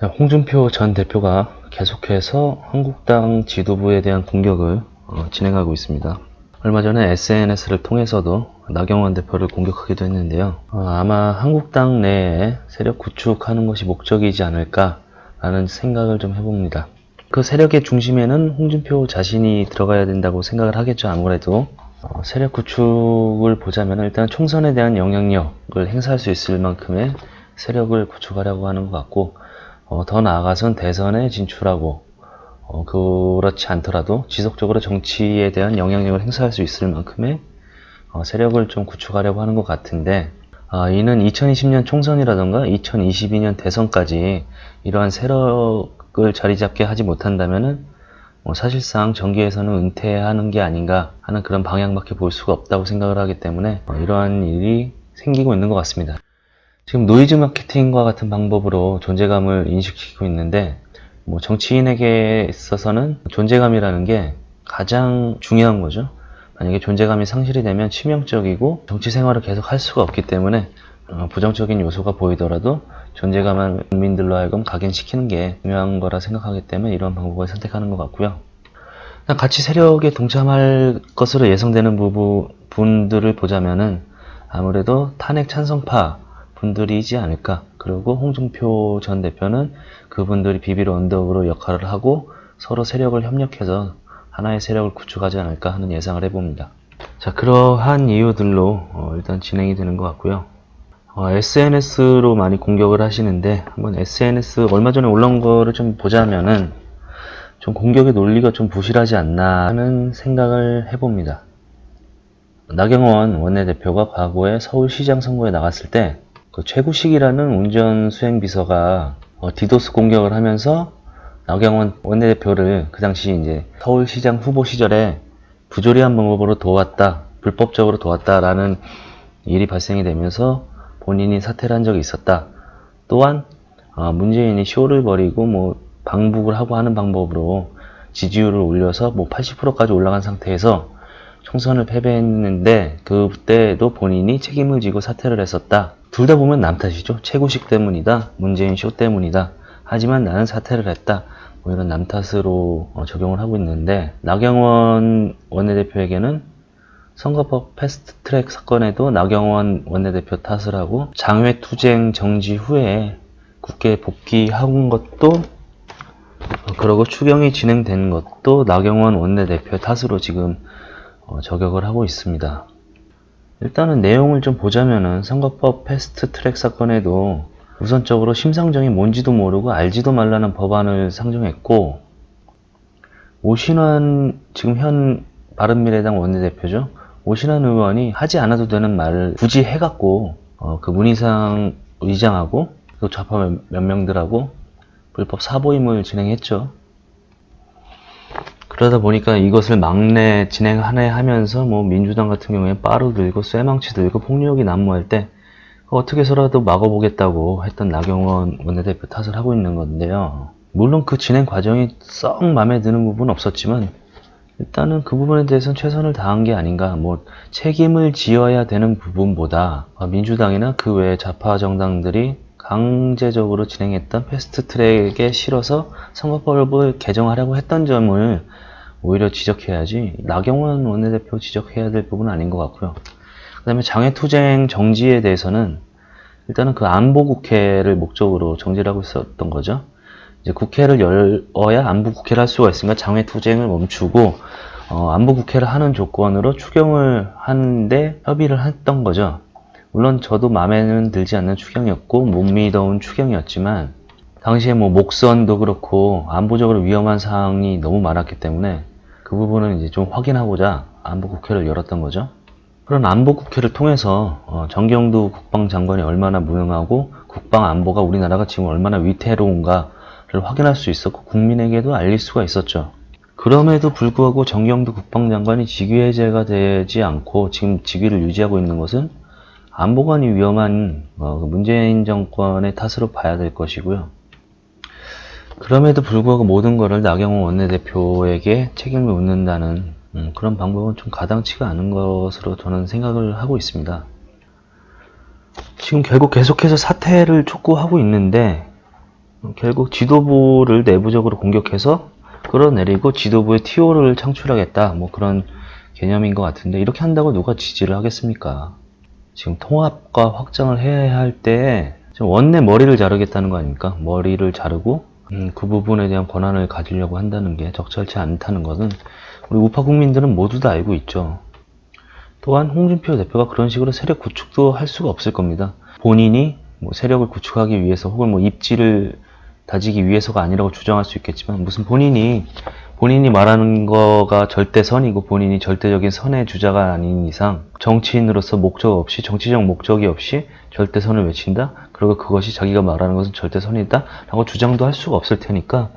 홍준표 전 대표가 계속해서 한국당 지도부에 대한 공격을 진행하고 있습니다. 얼마 전에 SNS를 통해서도 나경원 대표를 공격하기도 했는데요. 아마 한국당 내에 세력 구축하는 것이 목적이지 않을까라는 생각을 좀 해봅니다. 그 세력의 중심에는 홍준표 자신이 들어가야 된다고 생각을 하겠죠. 아무래도 세력 구축을 보자면 일단 총선에 대한 영향력을 행사할 수 있을 만큼의 세력을 구축하려고 하는 것 같고, 더 나아가선 대선에 진출하고, 그렇지 않더라도 지속적으로 정치에 대한 영향력을 행사할 수 있을 만큼의 세력을 좀 구축하려고 하는 것 같은데, 이는 2020년 총선이라던가 2022년 대선까지 이러한 세력을 자리 잡게 하지 못한다면은 사실상 정계에서는 은퇴하는 게 아닌가 하는 그런 방향밖에 볼 수가 없다고 생각을 하기 때문에 이러한 일이 생기고 있는 것 같습니다. 지금 노이즈 마케팅과 같은 방법으로 존재감을 인식시키고 있는데, 정치인에게 있어서는 존재감이라는 게 가장 중요한 거죠. 만약에 존재감이 상실이 되면 치명적이고 정치 생활을 계속 할 수가 없기 때문에 부정적인 요소가 보이더라도 존재감을 국민들로 하여금 각인시키는 게 중요한 거라 생각하기 때문에 이런 방법을 선택하는 것 같고요. 같이 세력에 동참할 것으로 예상되는 분들을 보자면은 아무래도 탄핵 찬성파 분들이지 않을까. 그리고 홍준표 전 대표는 그분들이 비비로 언덕으로 역할을 하고 서로 세력을 협력해서 하나의 세력을 구축하지 않을까 하는 예상을 해봅니다. 자, 그러한 이유들로 일단 진행이 되는 것 같고요. SNS로 많이 공격을 하시는데, 한번 SNS 얼마 전에 올라온 거를 좀 보자면은 좀 공격의 논리가 좀 부실하지 않나 하는 생각을 해봅니다. 나경원 원내대표가 과거에 서울시장 선거에 나갔을 때 그 최구식이라는 운전수행비서가 디도스 공격을 하면서 나경원 원내대표를 그 당시 이제 서울시장 후보 시절에 부조리한 방법으로 도왔다, 불법적으로 도왔다라는 일이 발생이 되면서 본인이 사퇴를 한 적이 있었다. 또한 문재인이 쇼를 벌이고 방북을 하고 하는 방법으로 지지율을 올려서 80%까지 올라간 상태에서 총선을 패배했는데 그때도 본인이 책임을 지고 사퇴를 했었다. 둘 다 보면 남 탓이죠. 최구식 때문이다. 문재인 쇼 때문이다. 하지만 나는 사퇴를 했다. 이런 남 탓으로 적용을 하고 있는데, 나경원 원내대표에게는 선거법 패스트트랙 사건에도 나경원 원내대표 탓을 하고 장외투쟁 정지 후에 국회에 복귀한 것도 그러고 추경이 진행된 것도 나경원 원내대표 탓으로 지금 저격을 하고 있습니다. 일단은 내용을 좀 보자면은 선거법 패스트트랙 사건에도 우선적으로 심상정이 뭔지도 모르고 알지도 말라는 법안을 상정했고, 오신환 지금 현 바른미래당 원내대표죠. 오신환 의원이 하지 않아도 되는 말을 굳이 해갖고 그 문희상 의장하고 또 좌파 몇 명들하고 불법 사보임을 진행했죠. 그러다 보니까 이것을 막내 진행하네 하면서 민주당 같은 경우에 빠루 들고 쇠망치 들고 폭력이 난무할 때 어떻게 해서라도 막아보겠다고 했던 나경원 원내대표 탓을 하고 있는 건데요. 물론 그 진행 과정이 썩 마음에 드는 부분은 없었지만 일단은 그 부분에 대해서는 최선을 다한 게 아닌가. 책임을 지어야 되는 부분보다 민주당이나 그 외 좌파 정당들이 강제적으로 진행했던 패스트트랙에 실어서 선거법을 개정하려고 했던 점을 오히려 지적해야지 나경원 원내대표 지적해야 될 부분은 아닌 것 같고요. 그 다음에 장외투쟁 정지에 대해서는 일단은 그 안보국회를 목적으로 정지를 하고 있었던 거죠. 이제 국회를 열어야 안보국회를 할 수가 있으니까 장외투쟁을 멈추고 안보국회를 하는 조건으로 추경을 하는데 협의를 했던 거죠. 물론 저도 마음에는 들지 않는 추경이었고 못 믿어온 추경이었지만 당시에 목선도 그렇고 안보적으로 위험한 사항이 너무 많았기 때문에 그 부분은 이제 좀 확인하고자 안보국회를 열었던 거죠. 그런 안보국회를 통해서 정경두 국방장관이 얼마나 무능하고 국방안보가 우리나라가 지금 얼마나 위태로운가를 확인할 수 있었고 국민에게도 알릴 수가 있었죠. 그럼에도 불구하고 정경두 국방장관이 직위해제가 되지 않고 지금 직위를 유지하고 있는 것은 안보관이 위험한 문재인 정권의 탓으로 봐야 될 것이고요. 그럼에도 불구하고 모든 것을 나경원 원내대표에게 책임을 묻는다는 그런 방법은 좀 가당치가 않은 것으로 저는 생각을 하고 있습니다. 지금 결국 계속해서 사퇴를 촉구하고 있는데 결국 지도부를 내부적으로 공격해서 끌어내리고 지도부의 TO를 창출하겠다, 뭐 그런 개념인 것 같은데, 이렇게 한다고 누가 지지를 하겠습니까? 지금 통합과 확장을 해야 할 때 원내 머리를 자르겠다는 거 아닙니까? 머리를 자르고 그 부분에 대한 권한을 가지려고 한다는 게 적절치 않다는 것은 우리 우파 국민들은 모두 다 알고 있죠. 또한 홍준표 대표가 그런 식으로 세력 구축도 할 수가 없을 겁니다. 본인이 뭐 세력을 구축하기 위해서 혹은 뭐 입지를 다지기 위해서가 아니라고 주장할 수 있겠지만, 무슨 본인이 말하는 거가 절대선이고 본인이 절대적인 선의 주자가 아닌 이상 정치인으로서 목적 없이, 정치적 목적이 없이 절대선을 외친다? 그리고 그것이 자기가 말하는 것은 절대선이다? 라고 주장도 할 수가 없을 테니까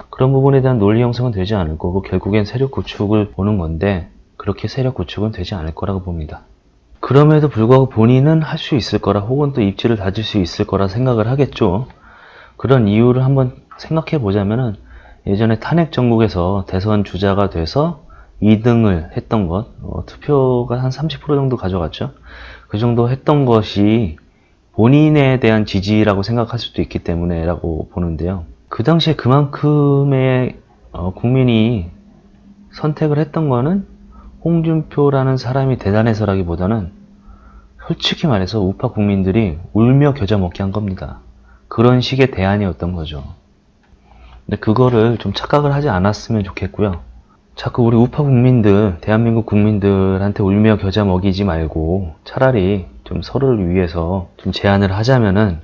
그런 부분에 대한 논리 형성은 되지 않을 거고, 결국엔 세력 구축을 보는 건데 그렇게 세력 구축은 되지 않을 거라고 봅니다. 그럼에도 불구하고 본인은 할 수 있을 거라, 혹은 또 입지를 다질 수 있을 거라 생각을 하겠죠. 그런 이유를 한번 생각해 보자면은, 예전에 탄핵 정국에서 대선 주자가 돼서 2등을 했던 것, 투표가 한 30% 정도 가져갔죠. 그 정도 했던 것이 본인에 대한 지지라고 생각할 수도 있기 때문에 라고 보는데요. 그 당시에 그만큼의 국민이 선택을 했던 거는 홍준표라는 사람이 대단해서라기보다는 솔직히 말해서 우파 국민들이 울며 겨자 먹게 한 겁니다. 그런 식의 대안이었던 거죠. 근데 그거를 좀 착각을 하지 않았으면 좋겠고요. 자꾸 우리 우파 국민들, 대한민국 국민들한테 울며 겨자 먹이지 말고 차라리 좀 서로를 위해서 좀 제안을 하자면은,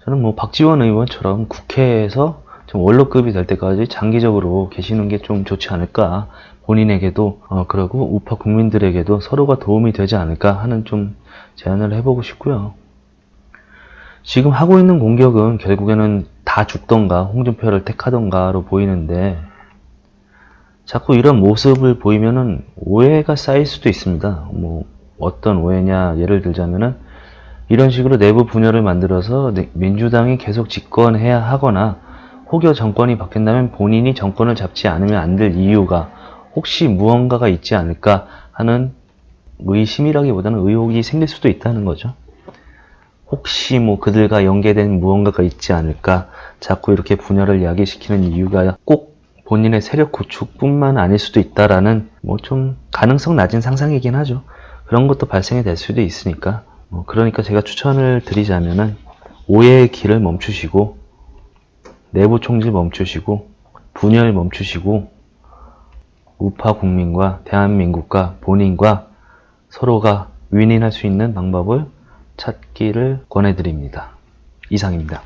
저는 뭐 박지원 의원처럼 국회에서 좀 원로급이 될 때까지 장기적으로 계시는 게 좀 좋지 않을까, 본인에게도 그리고 우파 국민들에게도 서로가 도움이 되지 않을까 하는 좀 제안을 해보고 싶고요. 지금 하고 있는 공격은 결국에는 다 죽던가 홍준표를 택하던가로 보이는데, 자꾸 이런 모습을 보이면은 오해가 쌓일 수도 있습니다. 뭐 어떤 오해냐, 예를 들자면은 이런 식으로 내부 분열을 만들어서 민주당이 계속 집권해야 하거나 혹여 정권이 바뀐다면 본인이 정권을 잡지 않으면 안 될 이유가 혹시 무언가가 있지 않을까 하는 의심이라기보다는 의혹이 생길 수도 있다는 거죠. 혹시 뭐 그들과 연계된 무언가가 있지 않을까, 자꾸 이렇게 분열을 야기시키는 이유가 꼭 본인의 세력 구축뿐만 아닐 수도 있다라는 뭐 좀 가능성 낮은 상상이긴 하죠. 그런 것도 발생이 될 수도 있으니까, 그러니까 제가 추천을 드리자면은 오해의 길을 멈추시고, 내부 총질 멈추시고, 분열 멈추시고, 우파 국민과 대한민국과 본인과 서로가 윈윈할 수 있는 방법을 찾기를 권해드립니다. 이상입니다.